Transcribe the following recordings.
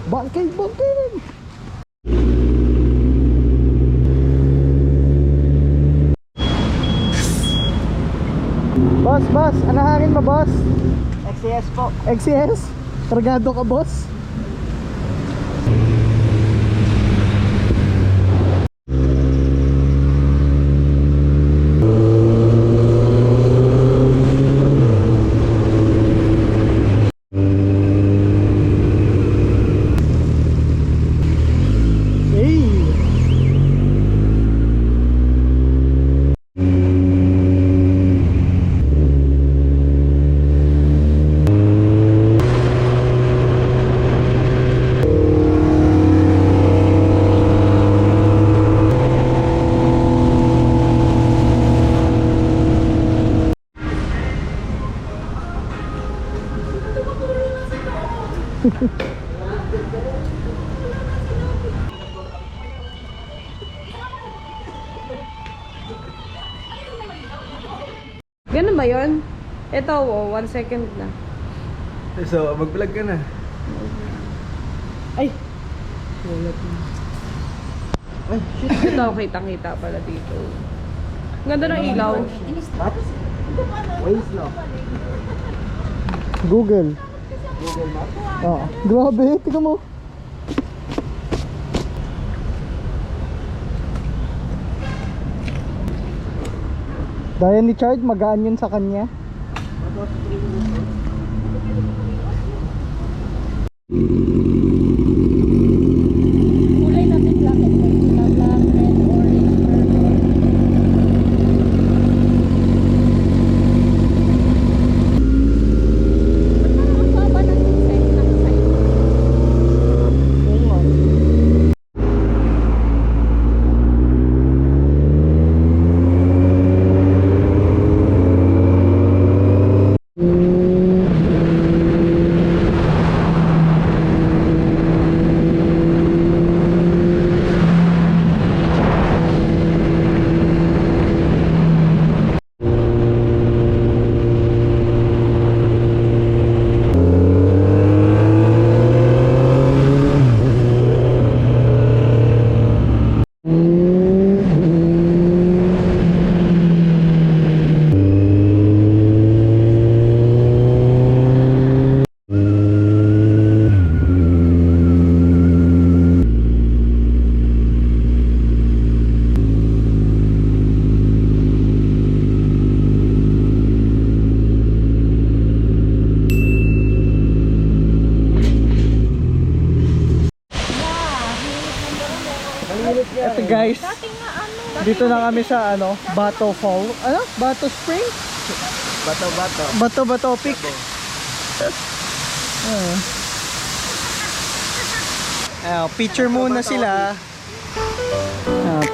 Bangkay, bangkay. Boss, anaharin mo, boss? XCS po. XCS? Kargado ka, boss? Ganun ba yun? Ito, 1 second na. So, mag-vlog ka na. Ay! Ulat na. Ay, shit. Ito, kitang-kita pala dito. Ganda ng ilaw. What? Waze no? Google. Google Maps? Oo. Grabe, tingnan mo. Daya ni Chard, magaan yun sa kanya. Kulay natin black and white. Black, red, orange, purple. Ang baba ng insect na side. Oo nga. Ito guys, dito na kami sa Bato Fall. Bato Spring? Bato Peak. Picture muna sila.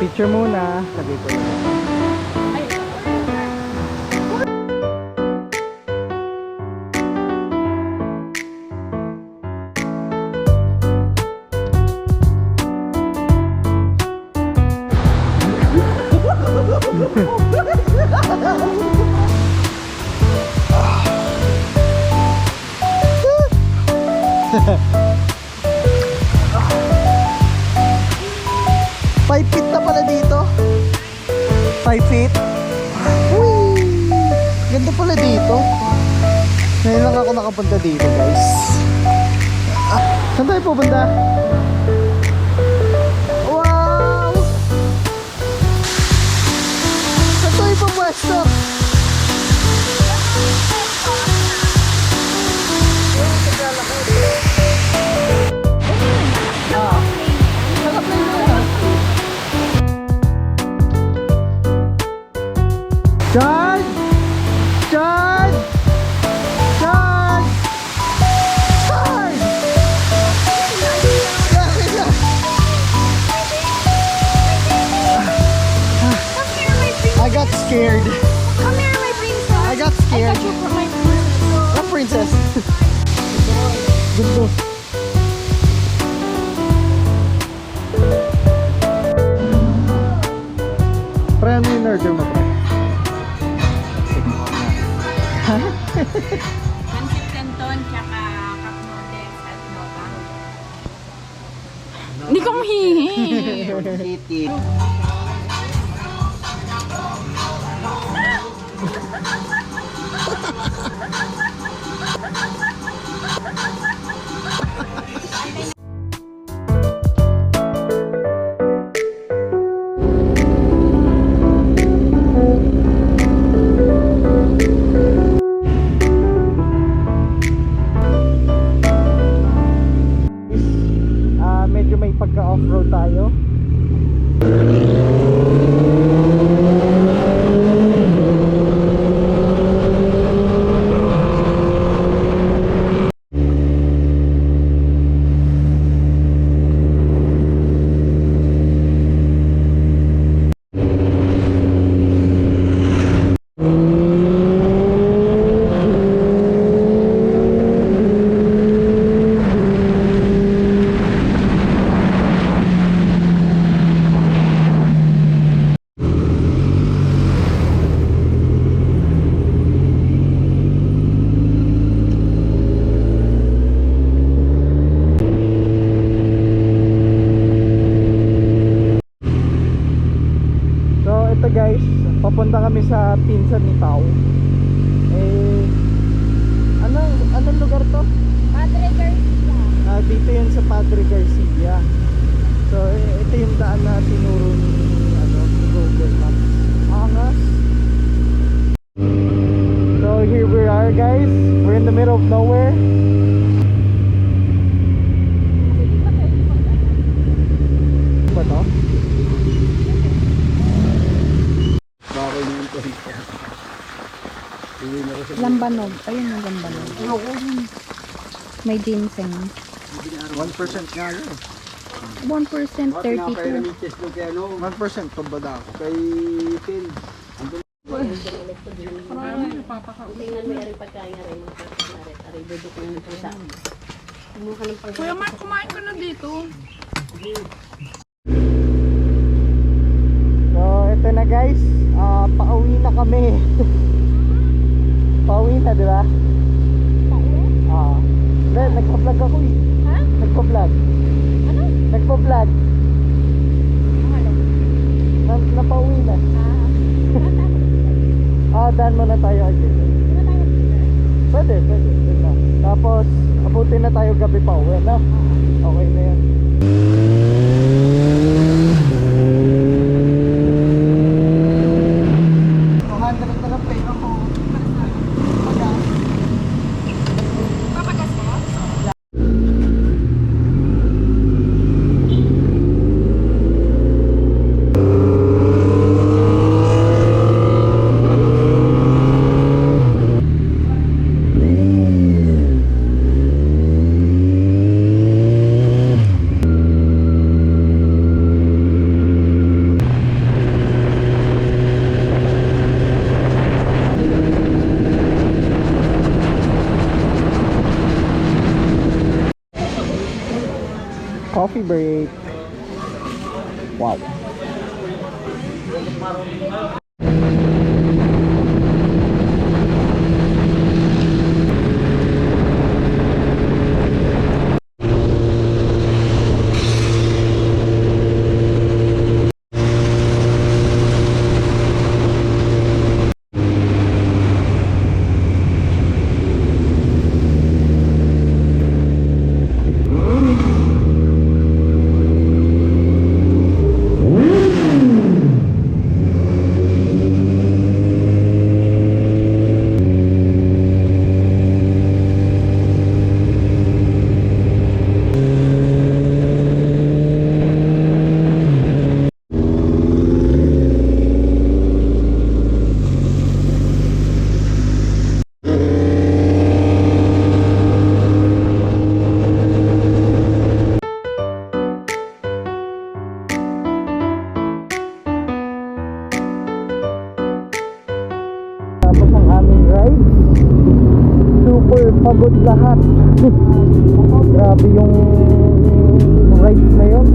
Picture muna. Sabi ko. Five feet na pala dito. 5 feet. Uy, ganda pala dito. Ngayon lang ako nakapunta dito guys. Saan tayo pupunta? Wow! Saan tayo pumwesto? Charge! Charge! Charge! Charge! I got scared. Come here, my princess. I got scared. I got you for my princess. A princess. Gundo. Pre, ano yung order mo? Pancit canton, tsaka cup noodles at no Hindi ko mahihi. City. Medyo may pagka-off-road tayo. Ito guys, papunta kami sa pinsan ni Pao. Anong lugar to? Padre Garcia. Dito yun sa Padre Garcia. So ito yung daan na tinuro ni Google Maps. Angas. So here we are guys. We're in the middle of nowhere. Ba to? Lambanog. Ayun yung lambanog. May ginseng. 1% nga yun. 1%, 32. Test mo kay ano? 1% to ba daw? Kay Phil. Kuya Mark, kumain ka na dito. So ito na guys, pauwi na kami. Pauwi na, di ba? Nagpa-vlog ako eh. Ha? Nagpa-vlog. Ano? Nagpa-vlog. Napauwi na. Daan mo na tayo again. Pwede. Yun na. Tapos, abutin na tayo gabi pa uwi, no? Okay na yan. Coffee break. Wow. pagod lahat. Grabe yung rides na yun.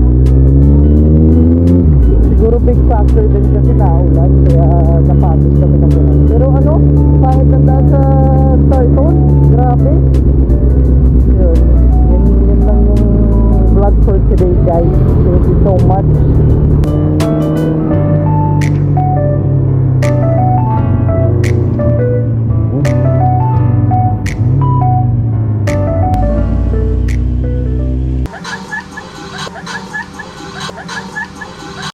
Siguro big factor din kasi naulan, kaya napagod kami ng ganun. Pero ano, kahit nanda sa Starton, grabe. Yun lang yung vlog for today, guys. Thank you so much.